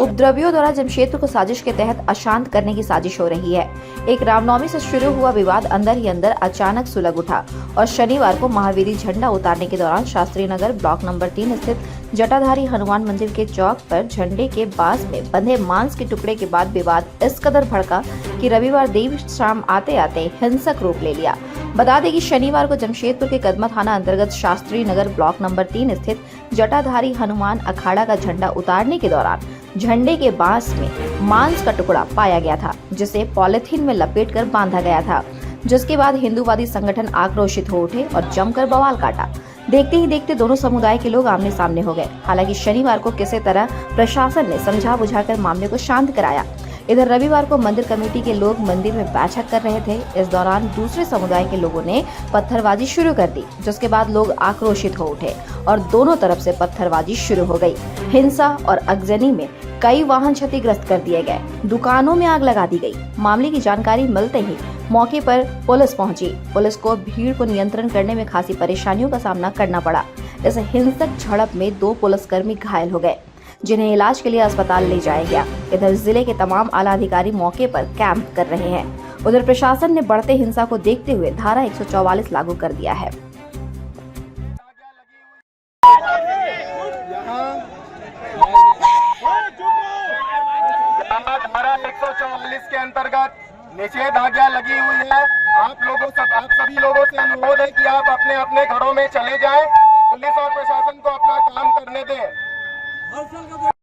उपद्रवियों द्वारा जमशेदपुर को साजिश के तहत अशांत करने की साजिश हो रही है। एक रामनवमी से शुरू हुआ विवाद अंदर ही अंदर अचानक सुलग उठा और शनिवार को महावीरी झंडा उतारने के दौरान शास्त्री नगर ब्लॉक नंबर 3 स्थित जटाधारी हनुमान मंदिर के चौक पर झंडे के बांस में बंधे मांस के टुकड़े के बाद विवाद इस कदर भड़का कि रविवार देर शाम आते आते हिंसक रूप ले लिया। बता दें कि शनिवार को जमशेदपुर के कदमा थाना अंतर्गत शास्त्री नगर ब्लॉक नंबर 3 स्थित जटाधारी हनुमान अखाड़ा का झंडा उतारने के दौरान झंडे के बांस में मांस का टुकड़ा पाया गया था, जिसे पॉलिथीन में लपेटकर बांधा गया था, जिसके बाद हिंदूवादी संगठन आक्रोशित हो उठे और जमकर बवाल काटा। देखते ही देखते दोनों समुदाय के लोग आमने सामने हो गए। हालांकि शनिवार को किसी तरह प्रशासन ने समझा बुझाकर मामले को शांत कराया। इधर रविवार को मंदिर कमेटी के लोग मंदिर में बैठक कर रहे थे। इस दौरान दूसरे समुदाय के लोगों ने पत्थरबाजी शुरू कर दी, जिसके बाद लोग आक्रोशित हो उठे और दोनों तरफ से पत्थरबाजी शुरू हो गई। हिंसा और अगजनी में कई वाहन क्षतिग्रस्त कर दिए गए, दुकानों में आग लगा दी गई। मामले की जानकारी मिलते ही मौके पर पुलिस पहुंची। पुलिस को भीड़ को नियंत्रण करने में खासी परेशानियों का सामना करना पड़ा। इस हिंसक झड़प में 2 पुलिसकर्मी घायल हो गए, जिन्हें इलाज के लिए अस्पताल ले जाया गया। इधर जिले के तमाम आला अधिकारी मौके पर कैंप कर रहे हैं। उधर प्रशासन ने बढ़ते हिंसा को देखते हुए धारा 144 लागू कर दिया है। धारा 144 के अंतर्गत निषेधाज्ञा लगी हुई है। आप सभी लोगों से अनुरोध है कि आप अपने अपने घरों में चले जाएं। पुलिस और प्रशासन को अपना काम करने दें।